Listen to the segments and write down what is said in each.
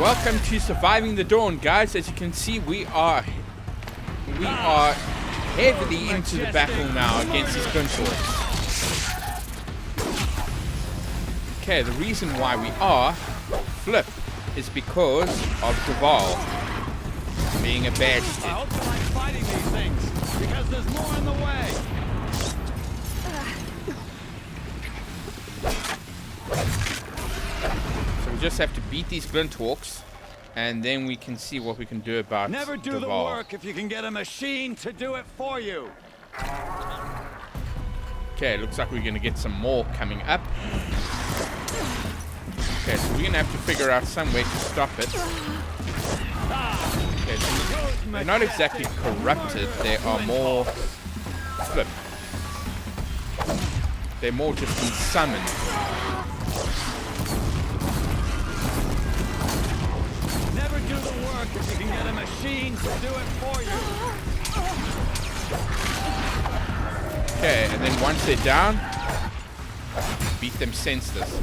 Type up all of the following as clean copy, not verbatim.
Welcome to Surviving the Dawn, guys. As you can see, we are heavily into the battle now against these Glinthawks. Okay, the reason why we are flip is because of Duval being a bad I hope you like fighting these things, because there's more in the way. So we just have to beat these Glinthawks, and then we can see what we can do about Never do the Duval. work if you can get a machine to do it for you. Okay, looks like we're going to get some more coming up. Okay, so we're going to have to figure out some way to stop it. Okay, so they're not exactly corrupted, they are more flip. They're more just been summoned. Never do the work if you can get a machine to do it for you. Okay, and then once they're down, beat them senseless.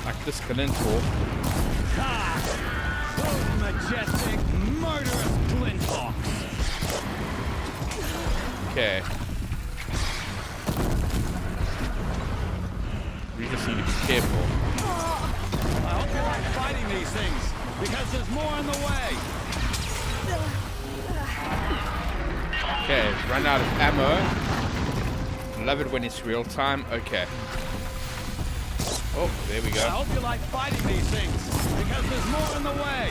Like this Glinthawk. Those majestic, murderous Glinthawks. Okay. We just need to be careful. I hope you like fighting these things, because there's more in the way. Okay, run out of ammo. Love it when it's real time. Okay. Oh, there we I go. hope you like fighting these things, because there's more in the way.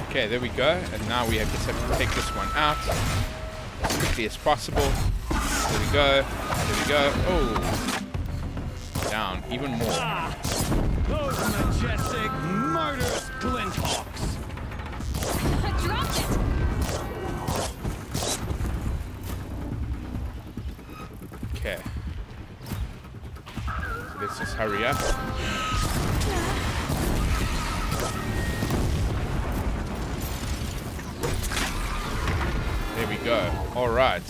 Okay, there we go. And now we just have to take this one out as quickly as possible. There we go. There we go. Oh. Down even more. Those majestic, murderous Glinthawks. I dropped it. Okay. Let's just hurry up. There we go. Alright.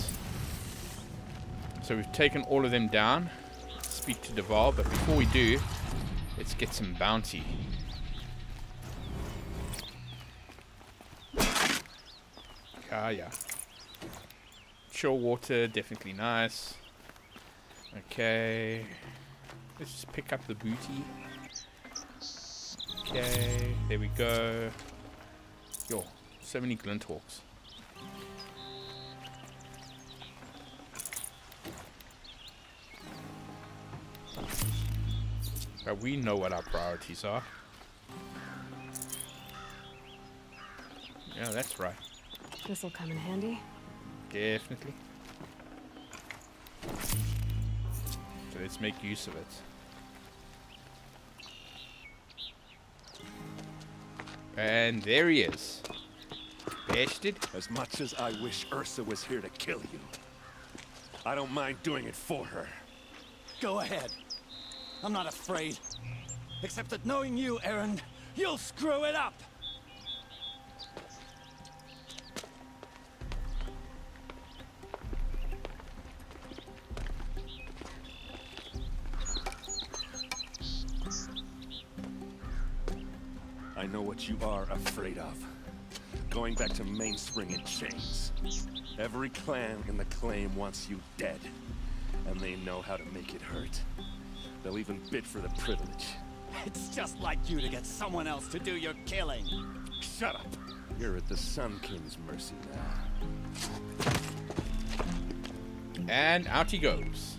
So we've taken all of them down. Speak to Duval, but before we do, let's get some bounty. Yeah. Chill water, definitely nice. Okay. Let's just pick up the booty. Okay, there we go. Yo, so many Glinthawks. But we know what our priorities are. Yeah, that's right. This'll come in handy. Definitely. So let's make use of it. And there he is. Bested. As much as I wish Ursa was here to kill you, I don't mind doing it for her. Go ahead. I'm not afraid. Except that knowing you, Aaron, you'll screw it up. I know what you are afraid of. Going back to Mainspring in chains. Every clan in the claim wants you dead. And they know how to make it hurt. They'll even bid for the privilege. It's just like you to get someone else to do your killing. Shut up! You're at the Sun King's mercy now. And out he goes.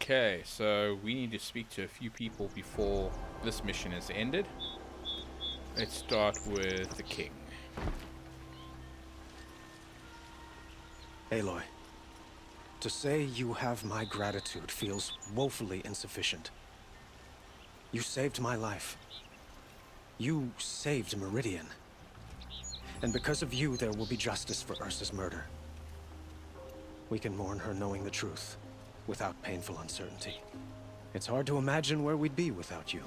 Okay, so we need to speak to a few people before this mission is ended. Let's start with the king. Aloy, to say you have my gratitude feels woefully insufficient. You saved my life. You saved Meridian. And because of you, there will be justice for Ursa's murder. We can mourn her knowing the truth. without painful uncertainty. It's hard to imagine where we'd be without you.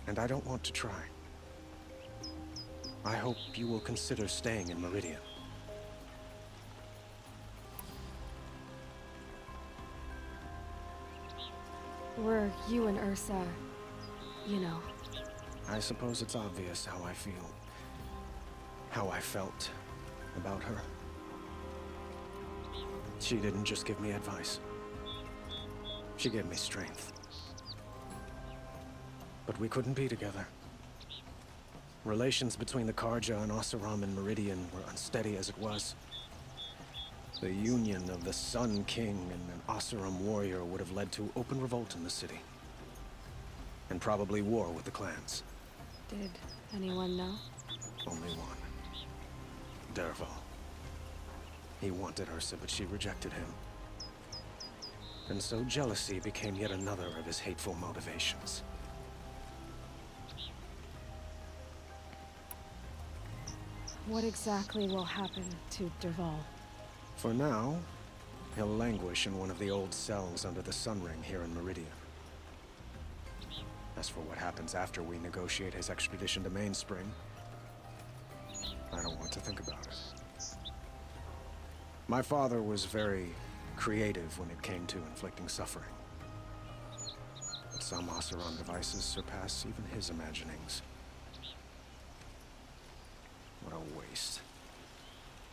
And I don't want to try. I hope you will consider staying in Meridian. Were you and Ursa, you know. I suppose it's obvious how I feel. How I felt about her. She didn't just give me advice. She gave me strength. But we couldn't be together. Relations between the Karja and Oseram and Meridian were unsteady as it was. The union of the Sun King and an Oseram warrior would have led to open revolt in the city. And probably war with the clans. Did anyone know? Only one. Dervahl. He wanted Ursa, but she rejected him. And so jealousy became yet another of his hateful motivations. What exactly will happen to Dervahl? For now, he'll languish in one of the old cells under the Sun Ring here in Meridian. As for what happens after we negotiate his extradition to Mainspring, I don't want to think about it. My father was very creative when it came to inflicting suffering. But some Oseram devices surpass even his imaginings. What a waste.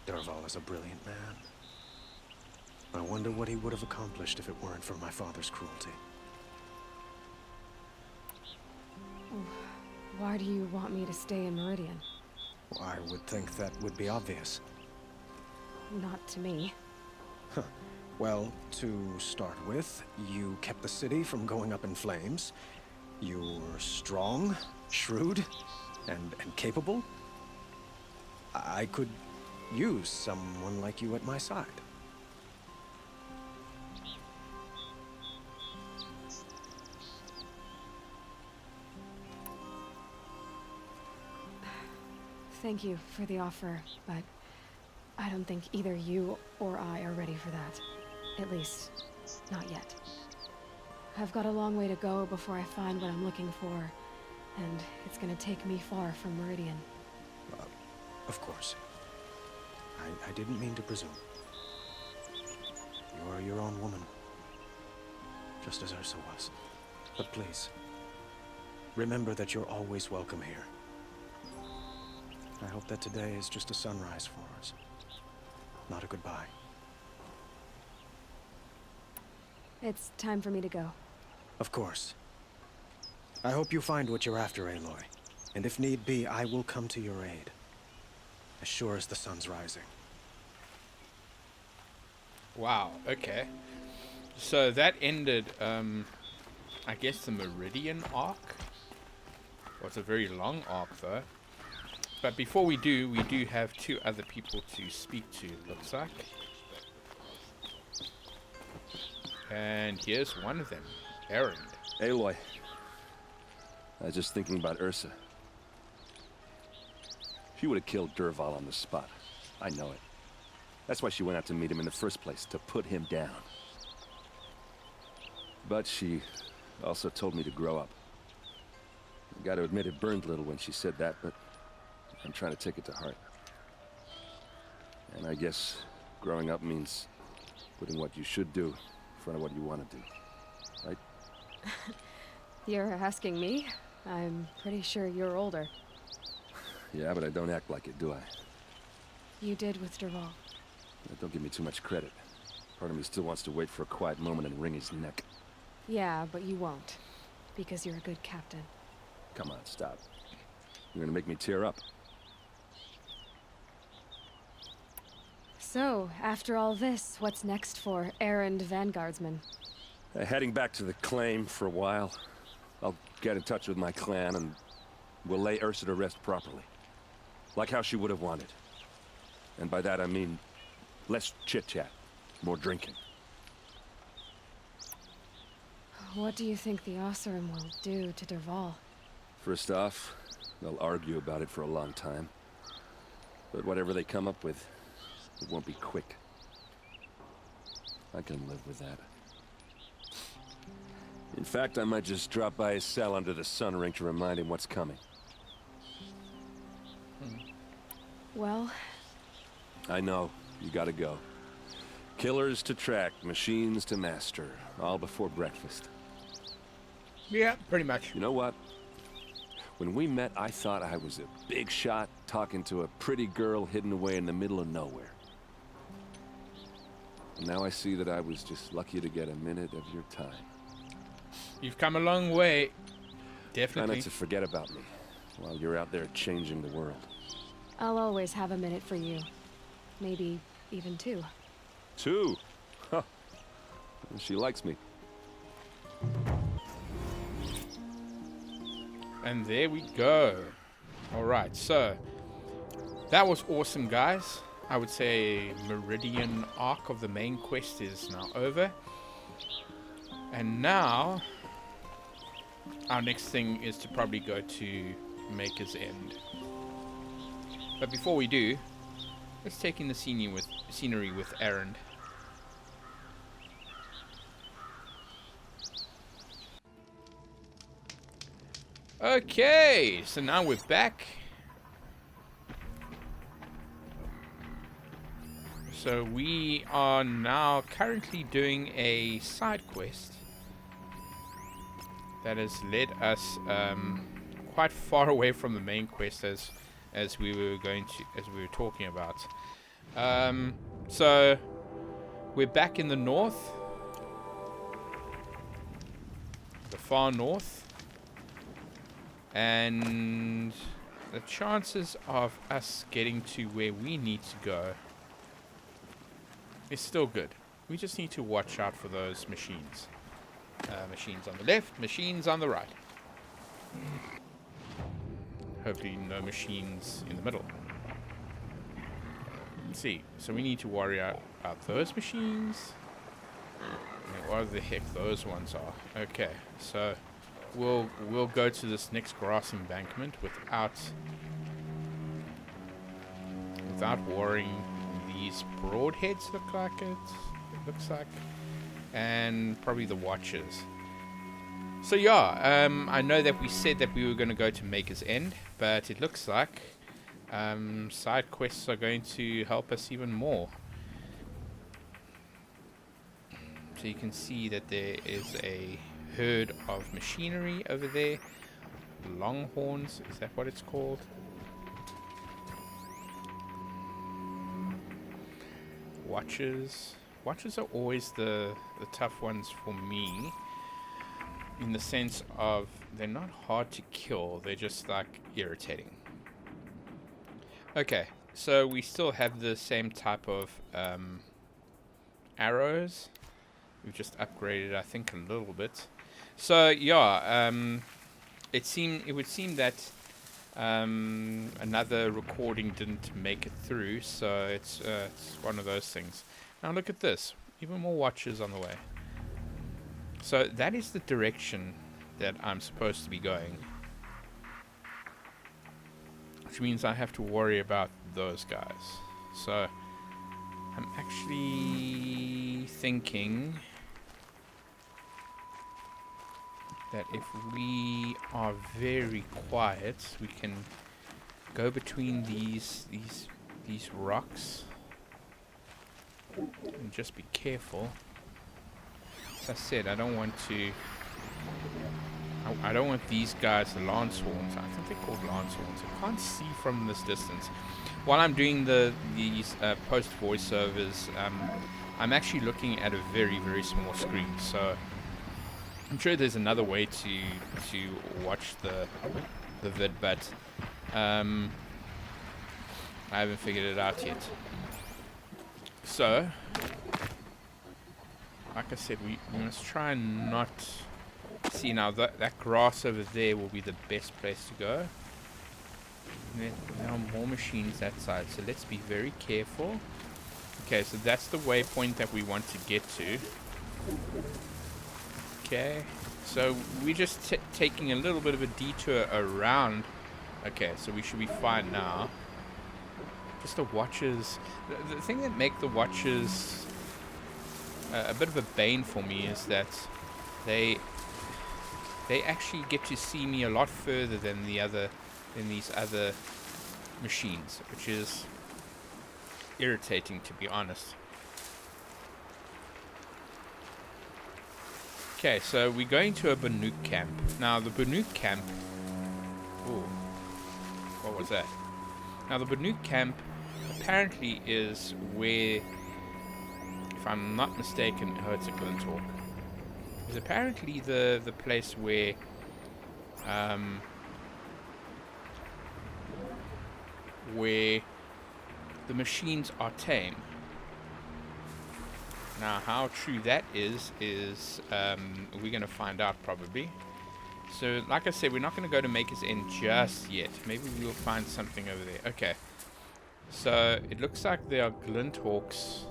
Dervahl is a brilliant man. I wonder what he would have accomplished if it weren't for my father's cruelty. Why do you want me to stay in Meridian? Well, I would think that would be obvious. Not to me. Well, to start with, you kept the city from going up in flames. You were strong, shrewd, and capable. I could use someone like you at my side. Thank you for the offer, but I don't think either you or I are ready for that. At least, not yet. I've got a long way to go before I find what I'm looking for, and it's gonna take me far from Meridian. Of course. I didn't mean to presume. You're your own woman. Just as Ursa was. But please, remember that you're always welcome here. I hope that today is just a sunrise for us. Not a goodbye. It's time for me to go. Of course. I hope you find what you're after, Aloy. And if need be, I will come to your aid. As sure as the sun's rising. Wow, okay. So that ended, I guess the Meridian arc. Well, it's a very long arc, though. But before we do have two other people to speak to, looks like. And here's one of them, Erend. Aloy. I was just thinking about Ursa. She would have killed Dervahl on the spot. I know it. That's why she went out to meet him in the first place, to put him down. But she also told me to grow up. I gotta admit it burned a little when she said that, but I'm trying to take it to heart. And I guess growing up means putting what you should do in front of what you want to do. Right? You're asking me? I'm pretty sure you're older. Yeah, but I don't act like it, do I? You did with Dervahl. Don't give me too much credit. Part of me still wants to wait for a quiet moment and wring his neck. Yeah, but you won't. Because you're a good captain. Come on, stop. You're gonna make me tear up. So, after all this, what's next for Erend Vanguardsman? Heading back to the claim for a while. I'll get in touch with my clan and we'll lay Ursa to rest properly. Like how she would have wanted. And by that I mean less chit-chat, more drinking. What do you think the Oseram will do to Dervahl? First off, they'll argue about it for a long time. But whatever they come up with, it won't be quick. I can live with that. In fact, I might just drop by his cell under the sun ring to remind him what's coming. Well, I know. You gotta go. Killers to track, machines to master. All before breakfast. Yeah, pretty much. You know what? When we met, I thought I was a big shot talking to a pretty girl hidden away in the middle of nowhere. And now I see that I was just lucky to get a minute of your time. You've come a long way. Try Definitely. not to forget about me while you're out there changing the world. I'll always have a minute for you. Maybe even two. 2? Huh. She likes me. And there we go. Alright, so that was awesome, guys. I would say Meridian arc of the main quest is now over. And now our next thing is to probably go to Maker's End. But before we do, let's take in the scenery with Erend. Okay, so now we're back. So we are now currently doing a side quest that has led us quite far away from the main quest as we were talking about. So we're back in the north, the far north. And the chances of us getting to where we need to go is still good. We just need to watch out for those machines. Machines on the left, machines on the right. Hopefully no machines in the middle. Let's see. So we need to worry about those machines. And what the heck those ones are. Okay, so We'll go to this next grass embankment without worrying. These broadheads look like it looks like, and probably the watchers. So yeah, I know that we said that we were going to go to Maker's End, but it looks like side quests are going to help us even more. So you can see that there is a herd of machinery over there. Longhorns, is that what it's called? Watchers. Watchers are always the tough ones for me, in the sense of they're not hard to kill, they're just like irritating. Okay, so we still have the same type of arrows. We've just upgraded, I think, a little bit. So yeah, it would seem that another recording didn't make it through, so it's one of those things. Now look at this, even more watches on the way. So that is the direction that I'm supposed to be going, which means I have to worry about those guys. So I'm actually thinking that if we are very quiet, we can go between these rocks and just be careful. As I said, I don't want these guys, the Lancehorns. I think they're called Lancehorns. I can't see from this distance. While I'm doing these post voiceovers, I'm actually looking at a very, very small screen. So I'm sure there's another way to watch the vid, but I haven't figured it out yet. So, like I said, we must try and not see now that grass over there will be the best place to go. And there are more machines that side, so let's be very careful. Okay, so that's the waypoint that we want to get to. Okay, so we're just taking a little bit of a detour around. Okay, so we should be fine now. Just the watches. The thing that make the watches a bit of a bane for me is that they actually get to see me a lot further than these other machines, which is irritating, to be honest. Okay, so we're going to a Banuk camp. Now the Banuk camp, ooh, what was that? Now the Banuk camp apparently is where, if I'm not mistaken, oh, it's a Glinthawk. It's apparently the place where the machines are tame. Now, how true that is we're going to find out probably. So, like I said, we're not going to go to Maker's End just yet. Maybe we'll find something over there. Okay. So, it looks like there are Glinthawks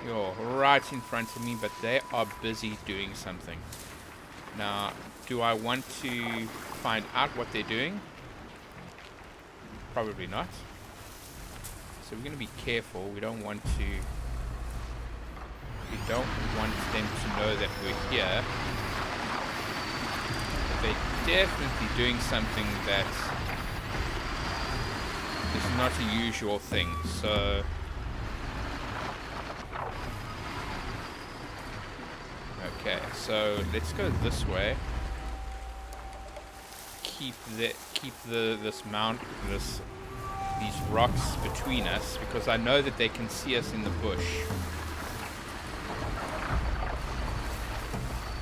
right in front of me, but they are busy doing something. Now, do I want to find out what they're doing? Probably not. So, we're going to be careful. We don't want them to know that we're here. But they're definitely doing something that is not a usual thing. So okay, so let's go this way. Keep these rocks between us, because I know that they can see us in the bush.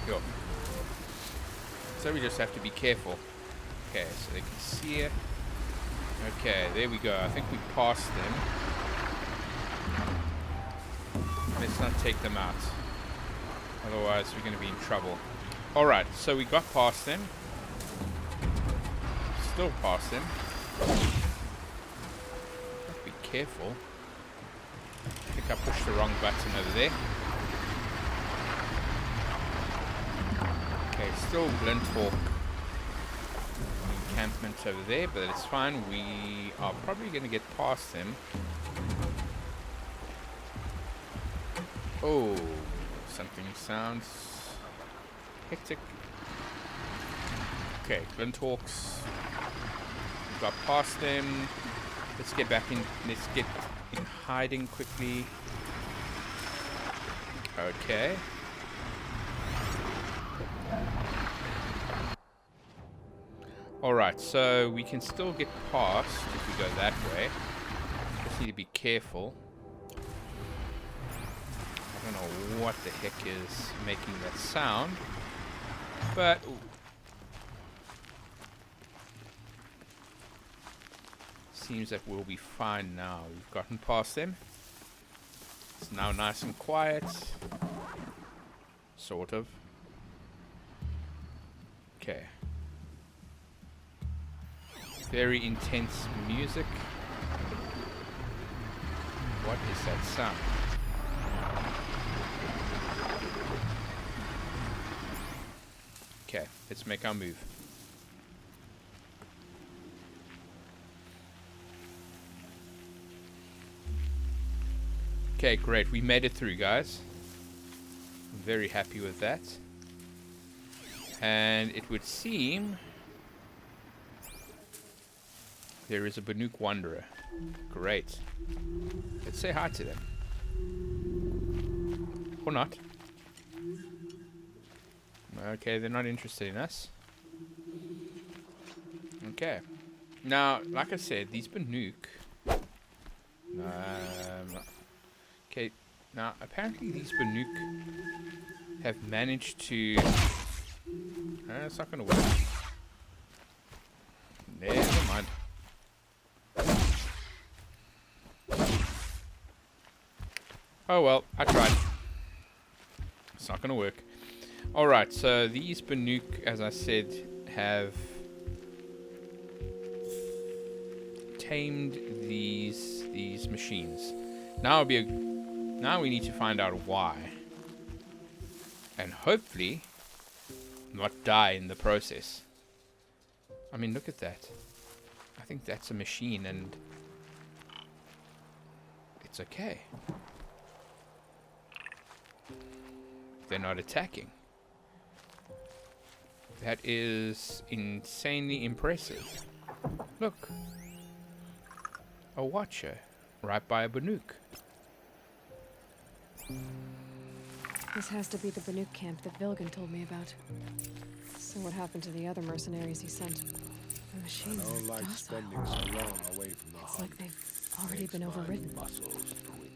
Yo. So we just have to be careful. Okay, so they can see it. Okay, there we go. I think we passed them. Let's not take them out. Otherwise, we're going to be in trouble. Alright, so we got past them. Still past them. Have to be careful. I think I pushed the wrong button over there. Okay, still Glinthawk encampment over there, but it's fine. We are probably going to get past them. Oh, something sounds hectic. Okay, Glinthawks. We got past them. Let's get back in. Let's get in hiding quickly. Okay. Alright, so we can still get past if we go that way. Just need to be careful. I don't know what the heck is making that sound, but ooh. Seems that we'll be fine now. We've gotten past them. It's now nice and quiet. Sort of. Okay. Very intense music. What is that sound? Okay, let's make our move. Okay, great. We made it through, guys. I'm very happy with that. And it would seem there is a Banuk Wanderer. Great. Let's say hi to them. Or not. Okay, they're not interested in us. Okay. Now, like I said, these Banuk... okay, now, apparently these Banuk have managed to... it's not going to work. Never mind. Oh well, I tried. It's not going to work. Alright, so these Banuk, as I said, have tamed these machines. Now we need to find out why. And hopefully not die in the process. I mean, look at that. I think that's a machine and it's okay. they're not attacking. That is insanely impressive. Look. A watcher. Right by a Banuk. This has to be the Banuk camp that Vilgan told me about. So what happened to the other mercenaries he sent? The machines I don't are like docile. spending so long away from the It's hunt. like they've already been Makes my overridden. muscles twitch.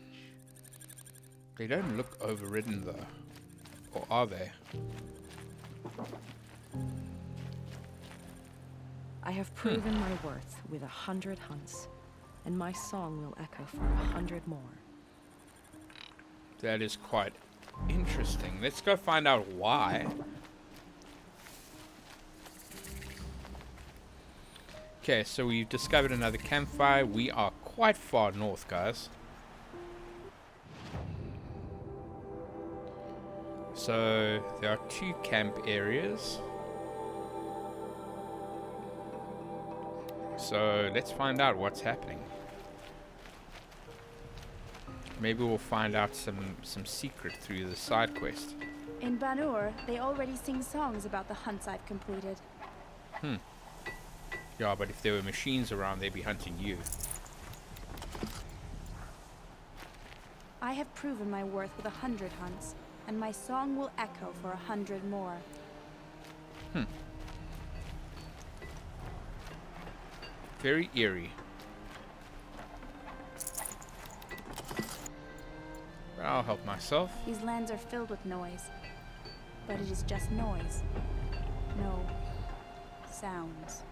They don't look overridden though. Or are they? I have proven my worth with 100 hunts, and my song will echo for 100 more. That is quite interesting. Let's go find out why. Okay, so we've discovered another campfire. We are quite far north, guys. So there are 2 camp areas. So let's find out what's happening. Maybe we'll find out some secret through the side quest. In Banur, they already sing songs about the hunts I've completed. Yeah, but if there were machines around, they'd be hunting you. I have proven my worth with 100 hunts, and my song will echo for 100 more. Very eerie. But I'll help myself. These lands are filled with noise, but it is just noise. No sounds.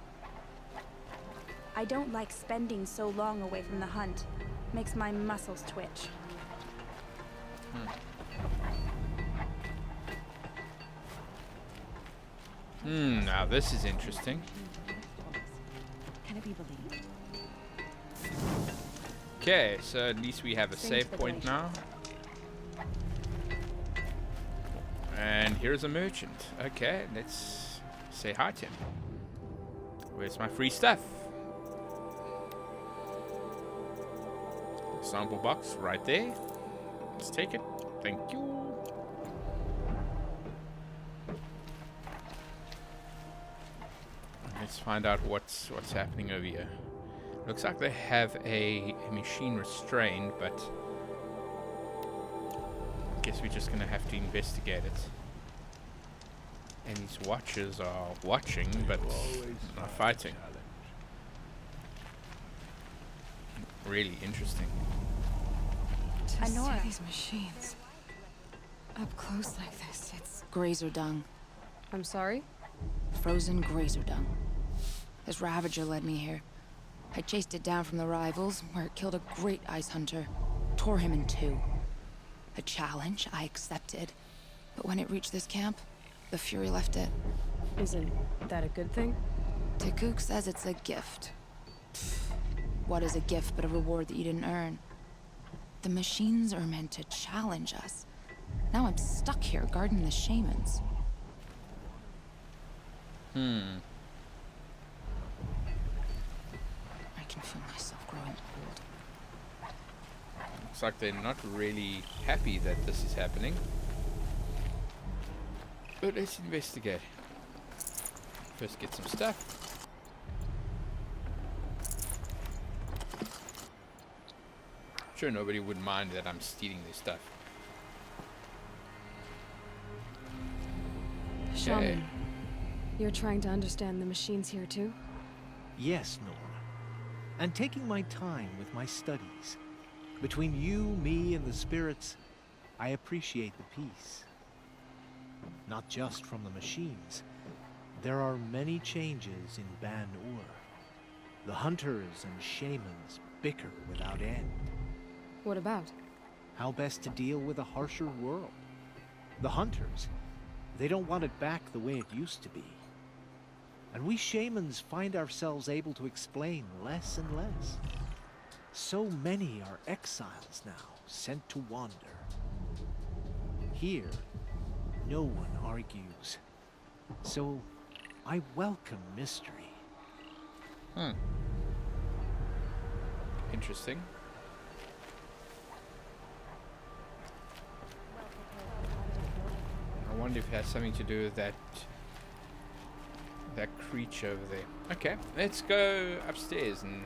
I don't like spending so long away from the hunt. Makes my muscles twitch. Now this is interesting. Can it be believed? Okay, so at least we have a save point now. And here's a merchant. Okay, let's say hi to him. Where's my free stuff? Sample box right there. Let's take it. Thank you. Let's find out what's happening over here. Looks like they have a machine restrained, but I guess we're just gonna have to investigate it. And these watchers are watching, but not fighting. Really interesting. To see Anora. these machines up close like this, it's... Grazer dung. I'm sorry? Frozen grazer dung. This Ravager led me here. I chased it down from the rivals, where it killed a great ice hunter. Tore him in 2. A challenge I accepted. But when it reached this camp, the Fury left it. Isn't that a good thing? Tikuk says it's a gift. Pfft, what is a gift but a reward that you didn't earn? The machines are meant to challenge us. Now I'm stuck here guarding the shamans. I can feel myself growing old. Looks like they're not really happy that this is happening. But let's investigate. First get some stuff. Sure, nobody would mind that I'm stealing their stuff. Shaman, you're trying to understand the machines here too? Yes, Nora. And taking my time with my studies. Between you, me, and the spirits, I appreciate the peace. Not just from the machines. There are many changes in Banur. The hunters and shamans bicker without end. What about? How best to deal with a harsher world. The hunters, they don't want it back the way it used to be. And we shamans find ourselves able to explain less and less. So many are exiles now, sent to wander. Here, no one argues. So, I welcome mystery. Interesting. wonder if it has something to do with that creature over there. Okay, let's go upstairs and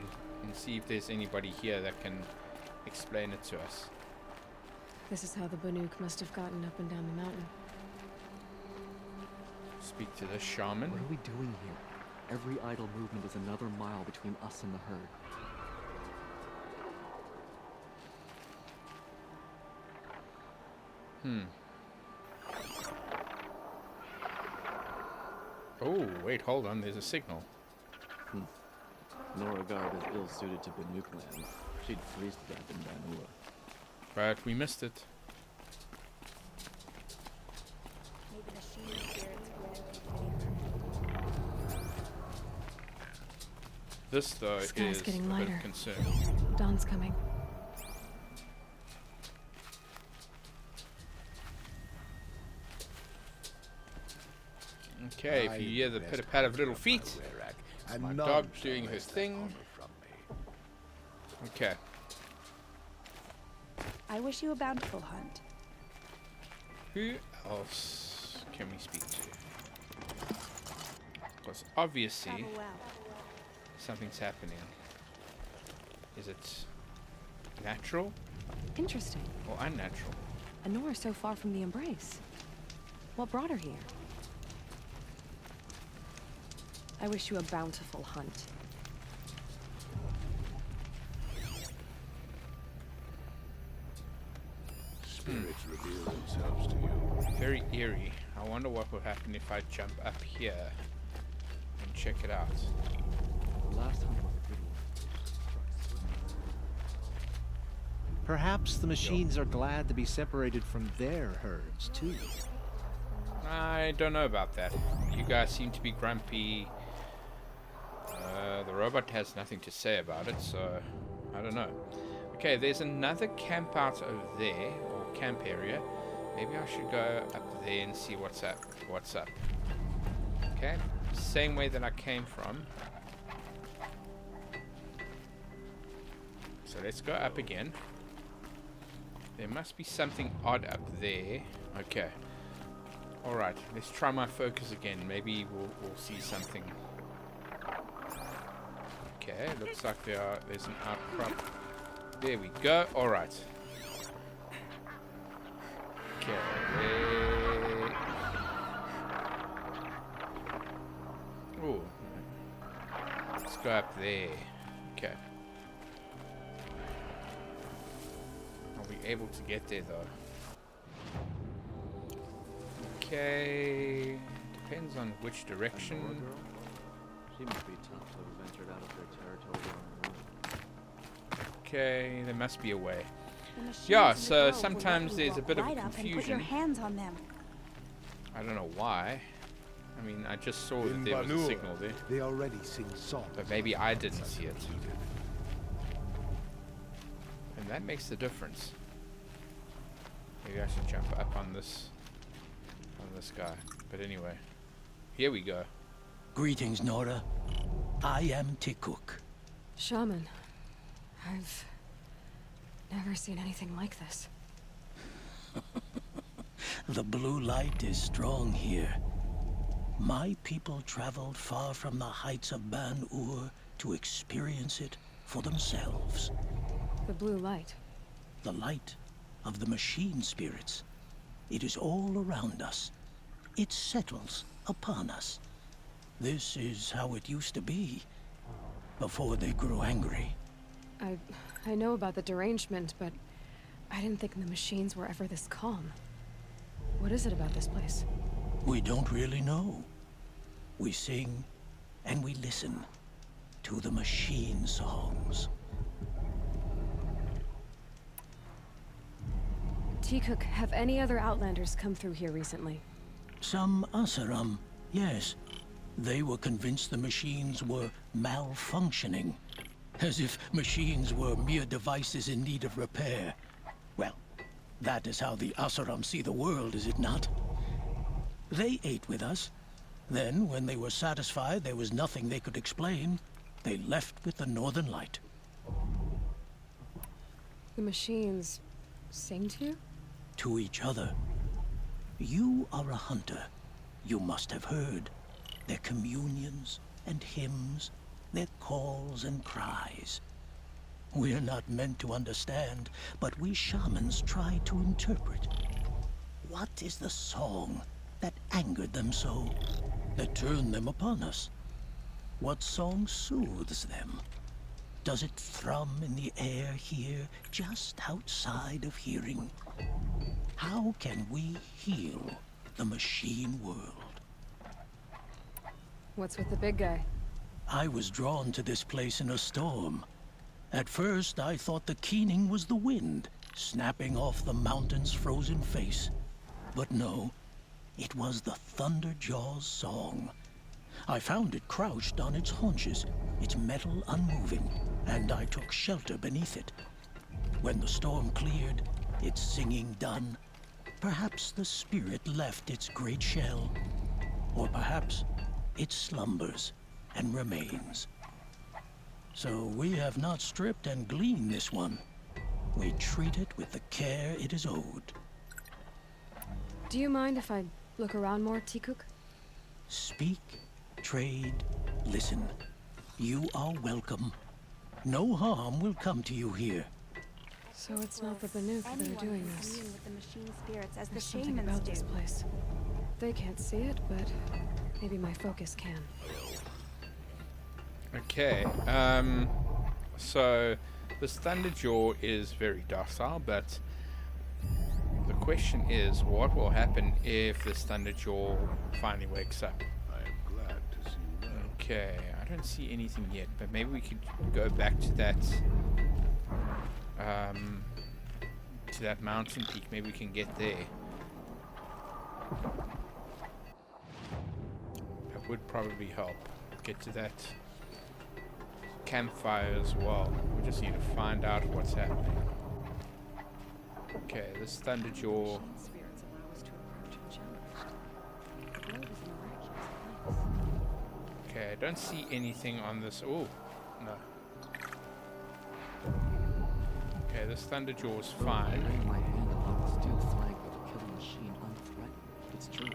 see if there's anybody here that can explain it to us. This is how the Banuk must have gotten up and down the mountain. Speak to the shaman. What are we doing here? Every idle movement is another mile between us and the herd. Oh, wait, hold on. There's a signal. Noragard is ill-suited to Banuk land. She'd freeze to death in Banuk. But we missed it. Maybe the sheen spirits will This, though, The sky's is getting a bit lighter. of concern. Dawn's coming. Okay, if you hear the pitter-patter of little feet, it's my dog doing her thing. Okay. I wish you a bountiful hunt. Who else can we speak to? Because obviously Travel well. something's happening. Is it natural Interesting. or unnatural? Anora so far from the embrace. What brought her here? I wish you a bountiful hunt. Spirits reveal themselves to you. Very eerie. I wonder what will happen if I jump up here and check it out. The last hunt was a good one. Perhaps the machines are glad to be separated from their herds, too. I don't know about that. You guys seem to be grumpy. The robot has nothing to say about it, so I don't know. Okay, there's another camp out over there, or camp area. Maybe I should go up there and see what's up. Okay, same way that I came from. So let's go up again. There must be something odd up there. Okay. Alright, let's try my focus again. Maybe we'll see something. Okay, looks like there's an outcrop. There we go. Alright. Okay. Ooh. Let's go up there. Okay. Are we able to get there though? Okay. Depends on which direction. Poor girl? She must be tough to have ventured out of their territory on her own. Okay, there must be a way. The machines Yeah, in the so grove will sometimes let you there's a walk bit of right up and put your confusion. hands on them. I don't know why. I mean, I just saw that In there was a Banuk, signal there. they already sing songs. But maybe I didn't see it. And that makes the difference. Maybe I should jump up on this guy. But anyway, here we go. Greetings, Nora. I am Tikuk. Shaman, I've never seen anything like this. The blue light is strong here. My people traveled far from the heights of Ban-Ur to experience it for themselves. The blue light. The light of the machine spirits. It is all around us. It settles upon us. This is how it used to be, before they grew angry. I know about the derangement, but I didn't think the machines were ever this calm. What is it about this place? We don't really know. We sing and we listen to the machine songs. Tikuk, have any other Outlanders come through here recently? Some Asaram, yes. They were convinced the machines were malfunctioning. As if machines were mere devices in need of repair. Well, that is how the Asaram see the world, is it not? They ate with us. Then, when they were satisfied there was nothing they could explain, they left with the Northern Light. The machines sing to you? To each other. You are a hunter. You must have heard their communions and hymns, their calls and cries. We're not meant to understand, but we shamans try to interpret. What is the song that angered them so, that turned them upon us? What song soothes them? Does it thrum in the air here, just outside of hearing? How can we heal the machine world? What's with the big guy? I was drawn to this place in a storm. At first, I thought the keening was the wind, snapping off the mountain's frozen face. But no, it was the Thunderjaw's song. I found it crouched on its haunches, its metal unmoving, and I took shelter beneath it. When the storm cleared, its singing done, perhaps the spirit left its great shell, or perhaps it slumbers and remains. So we have not stripped and gleaned this one. We treat it with the care it is owed. Do you mind if I look around more, Tikuk? Speak, trade, listen. You are welcome. No harm will come to you here. So it's not the Banuk that are doing this. Commune with the machine spirits as the There's something shamans about do. this place. They can't see it, but maybe my focus can. Okay, so this Thunderjaw is very docile, but the question is, what will happen if this Thunderjaw finally wakes up? I am glad to see you well. Okay, I don't see anything yet, but maybe we could go back to that mountain peak. Maybe we can get there. That would probably help. Get to that campfire as well. We just need to find out what's happening. Okay, this Thunderjaw. Machine spirits allow us to approach and challenge. The globe is a miraculous place. Okay, I don't see anything on this. Oh, no. Okay, this Thunderjaw is fine. Laying my hand upon the steel flag that will kill the machine unthreatened. It's true.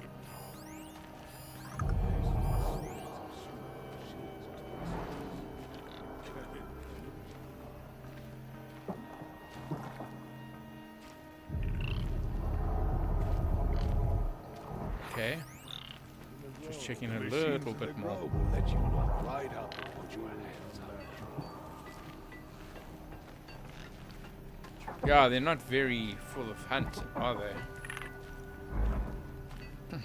Okay, just checking a The little machines bit in the more. grove will let you walk right up and put your hands up. Yeah, they're not very full of hunt, are they?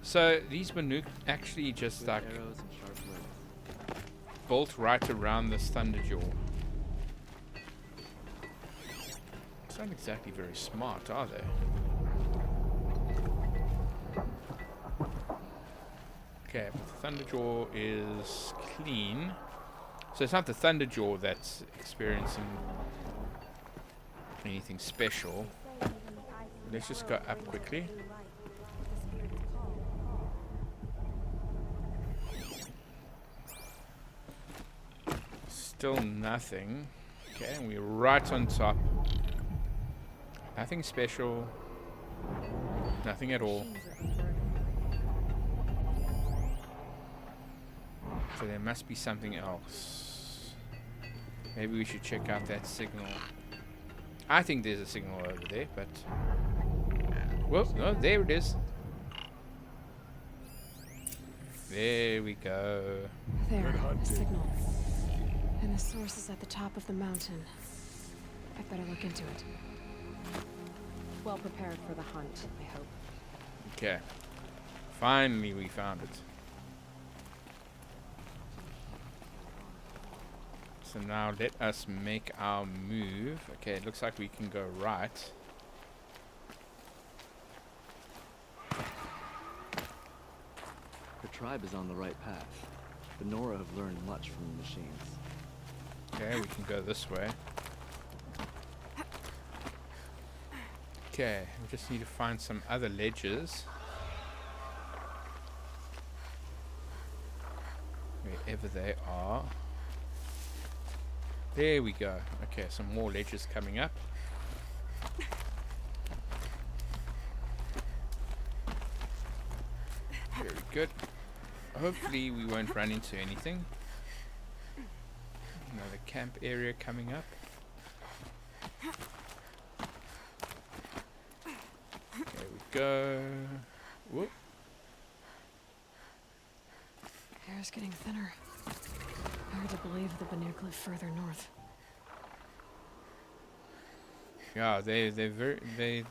So these Banuk actually just With like arrows and sharp blades. built right around this Thunderjaw. It's not exactly very smart, are they? Okay, but the Thunderjaw is clean. So it's not the Thunderjaw that's experiencing anything special. Let's just go up quickly. Still nothing. Okay, and we're right on top. Nothing special. Nothing at all. So there must be something else. Maybe we should check out that signal. I think there's a signal over there, but... Well, no, there it is. There we go. There, a signal. And the source is at the top of the mountain. I'd better look into it. Well prepared for the hunt, I hope. Okay. Finally we found it. So now let us make our move. Okay, it looks like we can go right. The tribe is on the right path. The Nora have learned much from the machines. Okay, we can go this way. Okay, we just need to find some other ledges. Wherever they are. There we go. Okay, some more ledges coming up. good. Hopefully we won't run into anything. Another camp area coming up. There we go. Whoop. Air's getting thinner. Hard to believe the Banuk live further north. Yeah, they're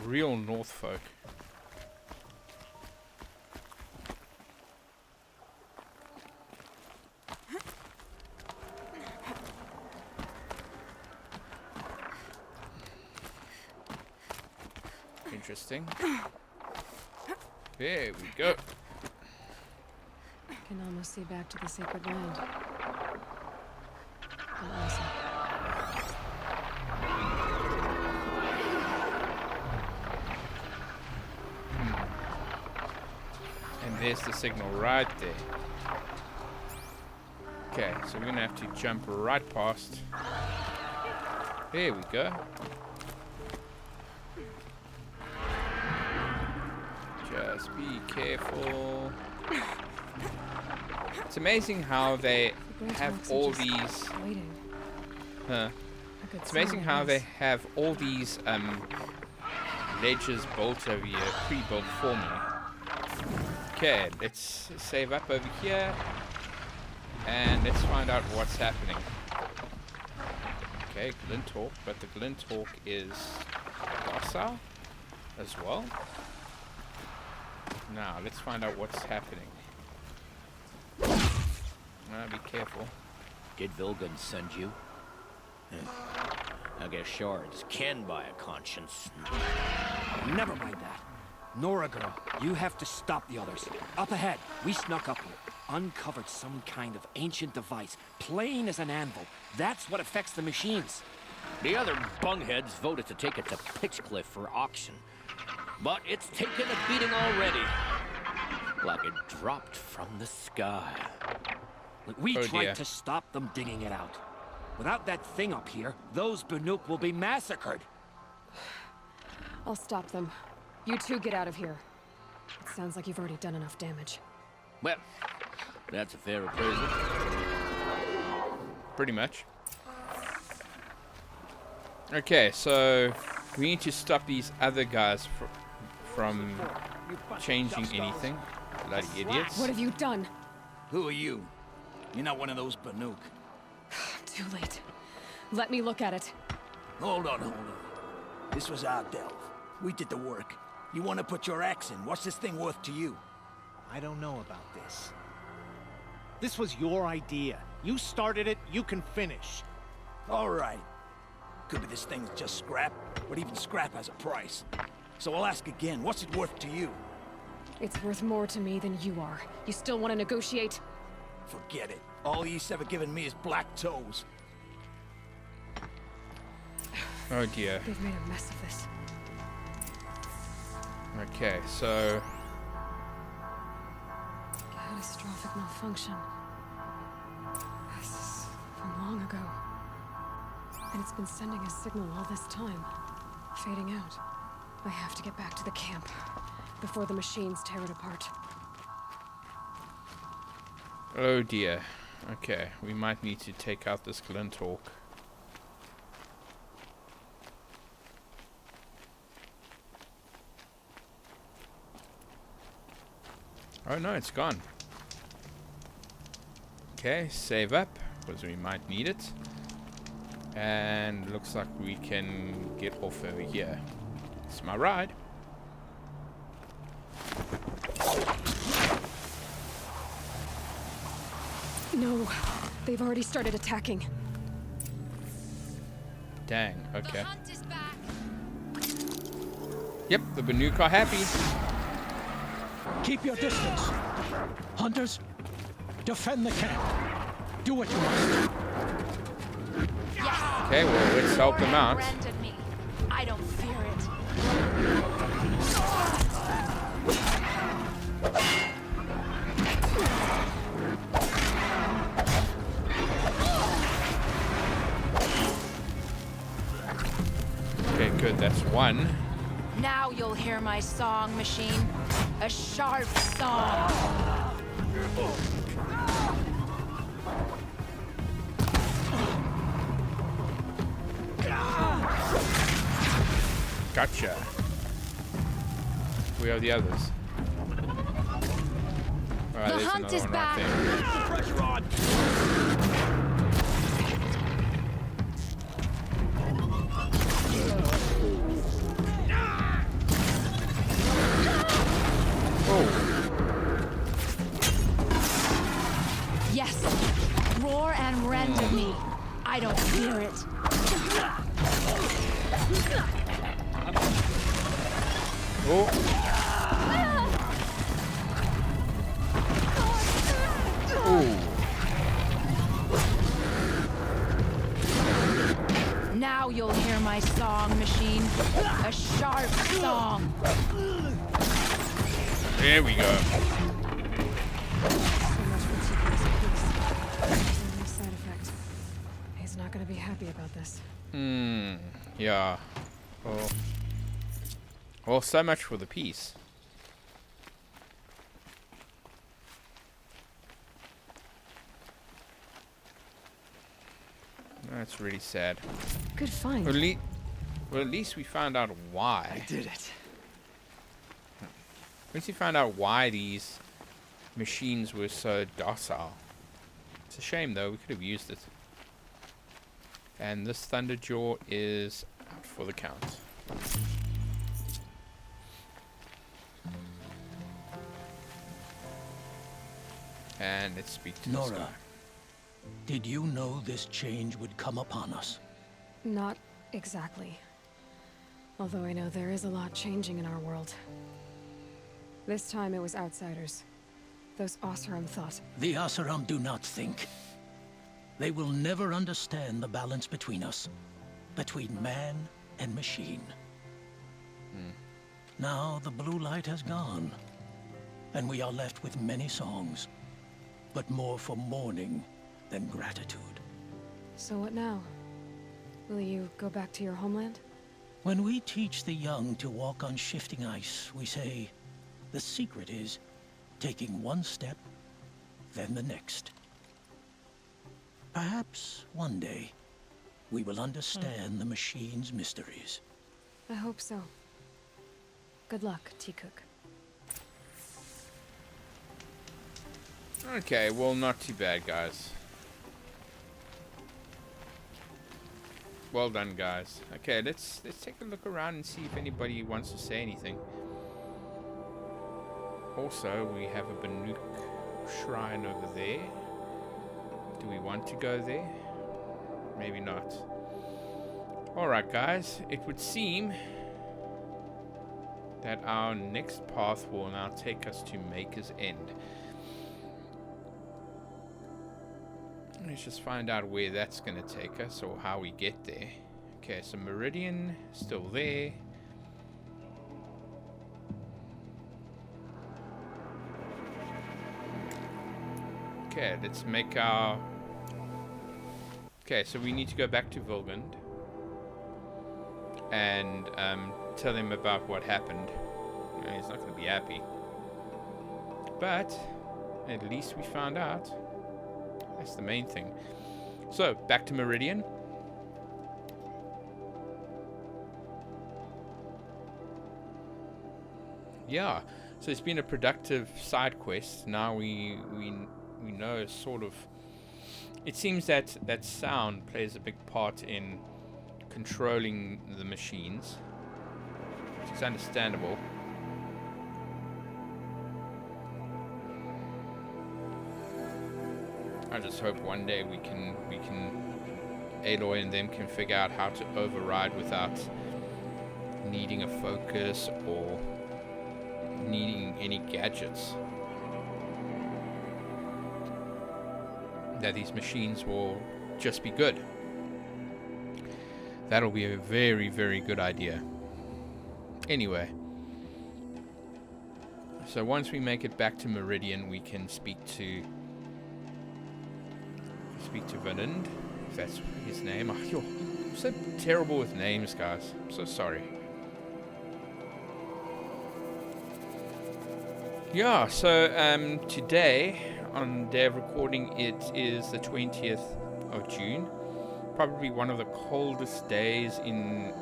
real North folk. Interesting. There we go. Can almost see back to the sacred land. And also, And there's the signal right there. Okay, so we're gonna have to jump right past. There we go. Just be careful. It's amazing how they have all these. waiting. It's amazing how they have all these ledges built over here, pre-built for me. Okay, let's save up over here, and let's find out what's happening. Okay, Glinthawk, but the Glinthawk is docile as well. Now, let's find out what's happening. Be careful. Did Vilgun send you? I guess shards can buy a conscience. Never mind that. Nora girl, you have to stop the others. Up ahead, we snuck up here. Uncovered some kind of ancient device, plain as an anvil. That's what affects the machines. The other bungheads voted to take it to Pitchcliff for auction. But it's taken a beating already. Like it dropped from the sky. We Oh tried dear. to stop them digging it out. Without that thing up here, those Banuk will be massacred. I'll stop them. You two get out of here. It sounds like you've already done enough damage. Well, that's a fair appraisal. Pretty much. Okay, so we need to stop these other guys from changing anything. Bloody idiots. What have you done? Who are you? You're not one of those Banuk. Too late. Let me look at it. Hold on. This was our delve. We did the work. You want to put your axe in? What's this thing worth to you? I don't know about this. This was your idea. You started it, you can finish. All right. Could be this thing's just scrap, but even scrap has a price. So I'll ask again, what's it worth to you? It's worth more to me than you are. You still want to negotiate? Forget it. All you've ever given me is black toes. Oh dear. They've made a mess of this. Okay, so Catastrophic malfunction. This is from long ago. And it's been sending a signal all this time. Fading out. I have to get back to the camp before the machines tear it apart. oh dear. Okay, we might need to take out this Glinthawk. Oh no, it's gone. Okay, save up, because we might need it. And looks like we can get off over here. It's my ride. No, they've already started attacking. Dang, okay. Yep, the Banuk are happy. Keep your distance. Hunters, defend the camp. Do what you must. Okay, well, let's help them out. Me. I don't fear it. Okay, good, that's one. Now you'll hear my song, machine. A sharp song. Gotcha. Where are the others? Alright, The there's hunt another is one back. right there. Pressure on! Yes. Roar and rend of me. I don't fear it. Oh. Now you'll hear my song, machine. A sharp song. There we go. So much for Tiko's piece. Only side effect. He's not gonna be happy about this. Yeah. Well, so much for the piece. That's really sad. Good find. Well, at least we found out why. I did it. At least we found out why these machines were so docile. It's a shame, though. We could have used it. And this Thunderjaw is out for the count. And let's speak to Nora, this guy. did you know this change would come upon us? Not exactly. Although I know there is a lot changing in our world. This time it was outsiders. Those Oseram thought. The Oseram do not think. They will never understand the balance between us. Between man and machine. Now the blue light has gone. And we are left with many songs. But more for mourning than gratitude. So what now? Will you go back to your homeland? When we teach the young to walk on shifting ice, we say, the secret is taking one step, then the next. Perhaps one day, we will understand the machine's mysteries. I hope so. Good luck, T-Cook. Okay, well, not too bad, guys. Well done, guys. Okay, let's take a look around and see if anybody wants to say anything. Also, we have a Banuk shrine over there. Do we want to go there? Maybe not. Alright, guys. It would seem that our next path will now take us to Maker's End. Let's just find out where that's going to take us, or how we get there. Okay, so Meridian, still there. Okay, let's make our... Okay, so we need to go back to Volgund and tell him about what happened. He's not going to be happy. But at least we found out. That's the main thing. So, back to Meridian. Yeah, so it's been a productive side quest. Now we know sort of... It seems that sound plays a big part in controlling the machines, which is understandable. I just hope one day we can Aloy and them can figure out how to override without needing a focus or needing any gadgets. That these machines will just be good. That'll be a very, very good idea. Anyway. So once we make it back to Meridian, we can speak to Vanund, if that's his name. I'm so terrible with names, guys. I'm so sorry. Yeah, so today, on day of recording, it is the 20th of June. Probably one of the coldest days in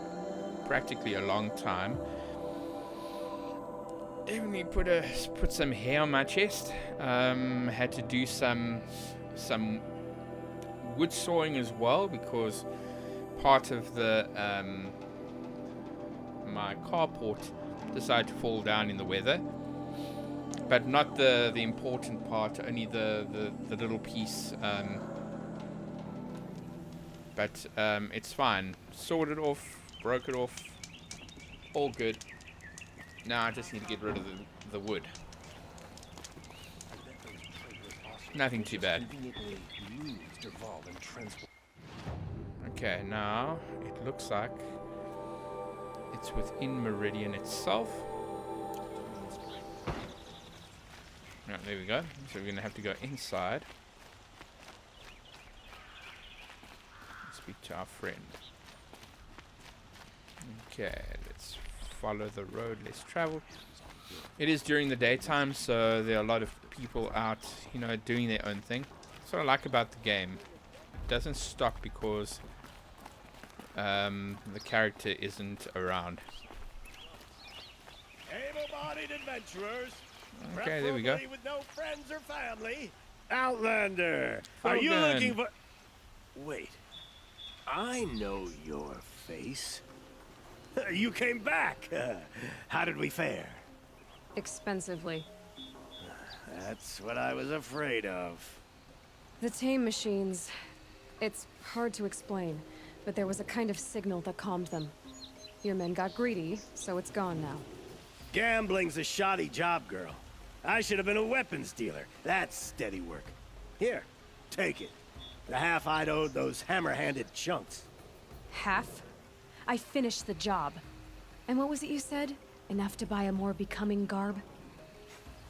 practically a long time. Definitely put some hair on my chest. Had to do some wood sawing as well, because part of the my carport decided to fall down in the weather. But not the important part, only the little piece. But it's fine. Sawed it off, broke it off, all good. Now I just need to get rid of the wood. Nothing too bad. Okay, now it looks like it's within Meridian itself. Oh, there we go. So we're going to have to go inside. Speak to our friend. Okay, let's follow the road less traveled. It is during the daytime, so there are a lot of people out, you know, doing their own thing. That's what I like about the game. It doesn't stop because the character isn't around. Able-bodied adventurers. Okay, there we go. With no friends or family. Outlander, are you Foden. looking for... Wait, I know your face. You came back. How did we fare? Expensively. That's what I was afraid of. The tame machines. It's hard to explain, but there was a kind of signal that calmed them. Your men got greedy, so it's gone now. Gambling's a shoddy job, girl. I should have been a weapons dealer. That's steady work. Here, take it. The half I'd owed those hammer-handed chunks. Half? I finished the job. And what was it you said? Enough to buy a more becoming garb?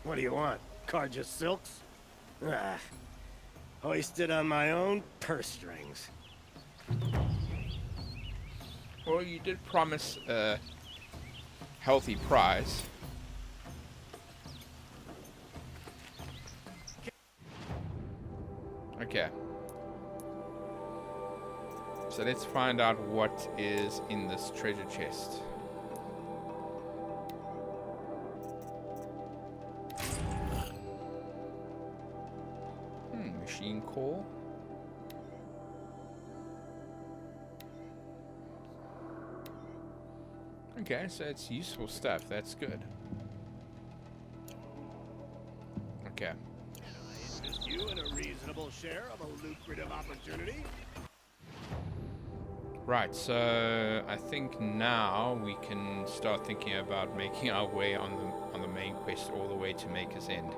What do you want? Carja silks? Ah, hoisted on my own purse strings. Well, you did promise a healthy prize. Okay. So let's find out what is in this treasure chest. Machine core. Okay, so it's useful stuff. That's good. Okay. Just you and a reasonable share of a lucrative opportunity. Right, so I think now we can start thinking about making our way on the main quest all the way to Maker's End.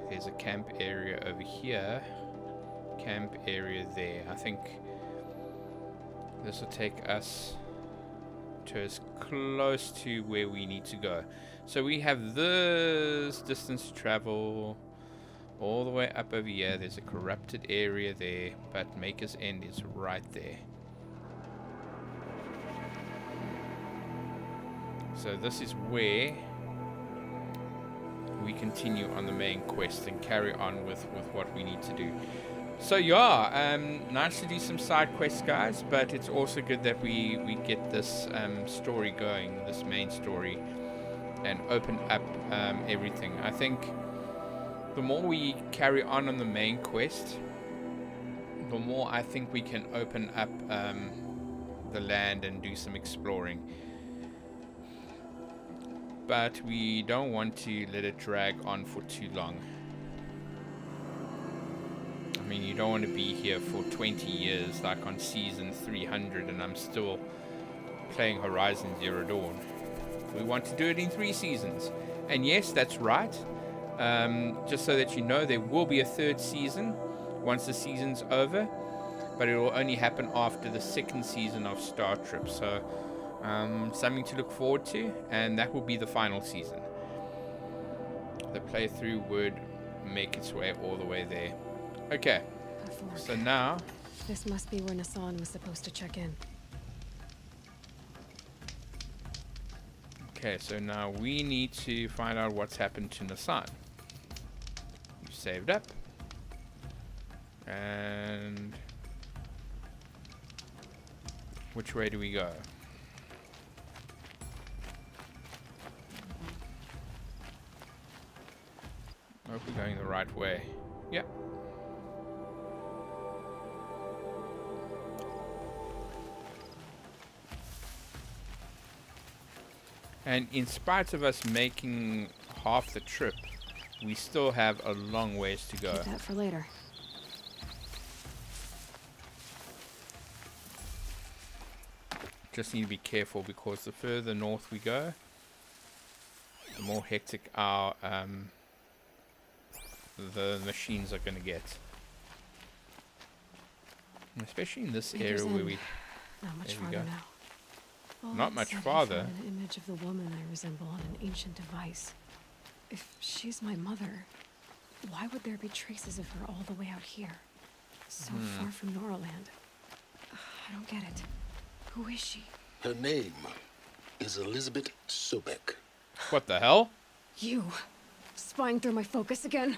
There's a camp area over here, camp area there. I think this will take us to as close to where we need to go. So we have this distance to travel all the way up over here. There's a corrupted area there, but Maker's End is right there. So this is where we continue on the main quest and carry on with what we need to do. So yeah, nice to do some side quests, guys, but it's also good that we get this story going, this main story, and open up everything. I think the more we carry on the main quest, the more I think we can open up the land and do some exploring. But we don't want to let it drag on for too long. I mean, you don't want to be here for 20 years like on season 300 and I'm still playing Horizon Zero Dawn. We want to do it in 3 seasons. And yes, that's right. Just so that you know, there will be a 3rd season once the season's over, but it will only happen after the 2nd season of Star Trip. So something to look forward to, and that will be the final season. The playthrough would make its way all the way there. Okay, so now this must be where Nassan was supposed to check in. Okay, so now we need to find out what's happened to Nassan. You saved up. And which way do we go? I hope we're going the right way. Yep. And in spite of us making half the trip, we still have a long ways to go. Keep that for later. Just need to be careful because the further north we go, the more hectic our the machines are going to get. And especially in this area where we... Not much there we farther go. now. Well, Not it much said he farther. found an image of the woman I resemble on an ancient device. If she's my mother, why would there be traces of her all the way out here? So far from Noraland. I don't get it. Who is she? Her name is Elizabeth Sobek. What the hell? You! Spying through my focus again?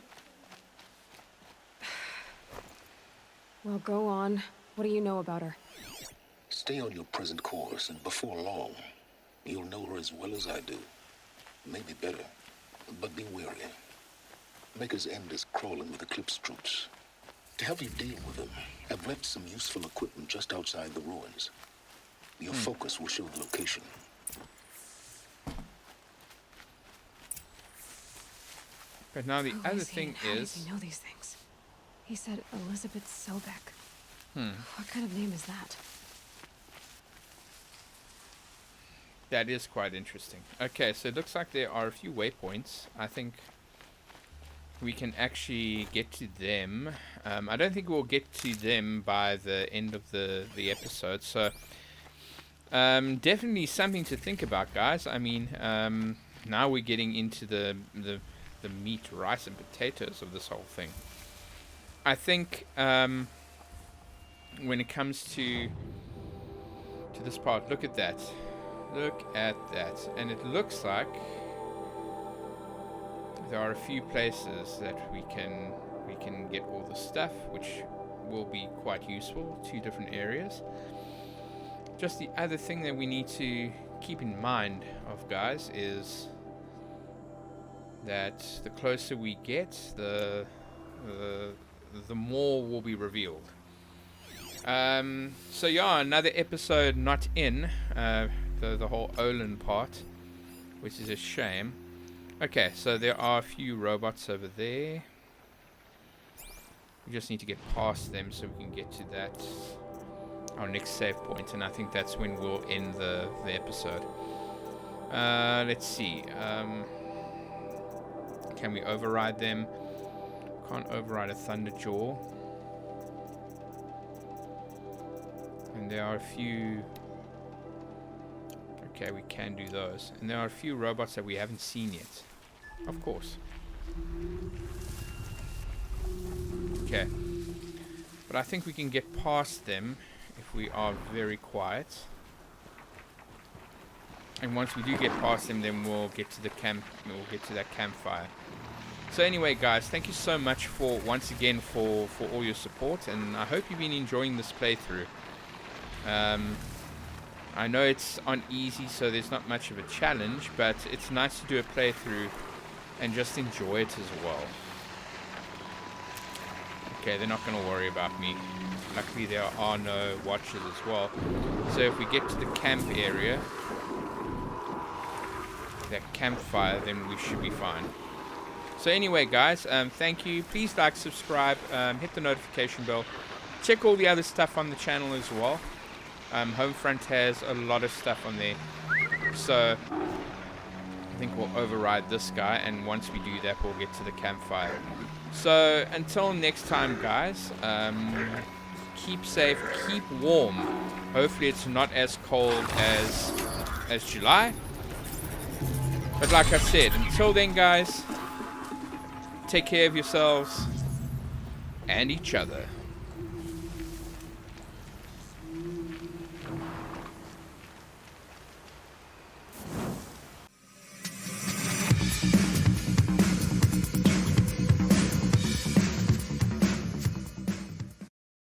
Well, go on. What do you know about her? Stay on your present course, and before long, you'll know her as well as I do. Maybe better, but be wary. Maker's End is crawling with Eclipse troops. To help you deal with them, I've left some useful equipment just outside the ruins. Your focus will show the location. But now the Who other is he thing and how does is... he know these things? He said Elizabeth Sobek. Hmm. What kind of name is that? That is quite interesting. Okay, so it looks like there are a few waypoints. I think we can actually get to them. I don't think we'll get to them by the end of the episode. So definitely something to think about, guys. I mean, now we're getting into the meat, rice, and potatoes of this whole thing. I think when it comes to this part, look at that. Look at that. And it looks like there are a few places that we can get all the stuff, which will be quite useful. 2 different areas. Just the other thing that we need to keep in mind of, guys, is that the closer we get, the more will be revealed. So yeah, another episode not in the whole Olin part, which is a shame. Okay, so there are a few robots over there. We just need to get past them so we can get to that, our next save point, and I think that's when we'll end the episode. Let's see. Can we override them? Can't override a Thunderjaw. And there are a few... Okay, we can do those. And there are a few robots that we haven't seen yet. Of course. Okay. But I think we can get past them if we are very quiet. And once we do get past them, then we'll get to the camp. We'll get to that campfire. So anyway, guys, thank you so much for once again for all your support, and I hope you've been enjoying this playthrough. I know it's on easy, so there's not much of a challenge, but it's nice to do a playthrough and just enjoy it as well. Okay, they're not going to worry about me. Luckily, there are no watchers as well. So if we get to the camp area, that campfire, then we should be fine. So anyway, guys, thank you. Please like, subscribe, hit the notification bell. Check all the other stuff on the channel as well. Homefront has a lot of stuff on there. So I think we'll override this guy, and once we do that, we'll get to the campfire. So until next time, guys, keep safe, keep warm. Hopefully it's not as cold as July. But like I said, until then, guys, take care of yourselves and each other.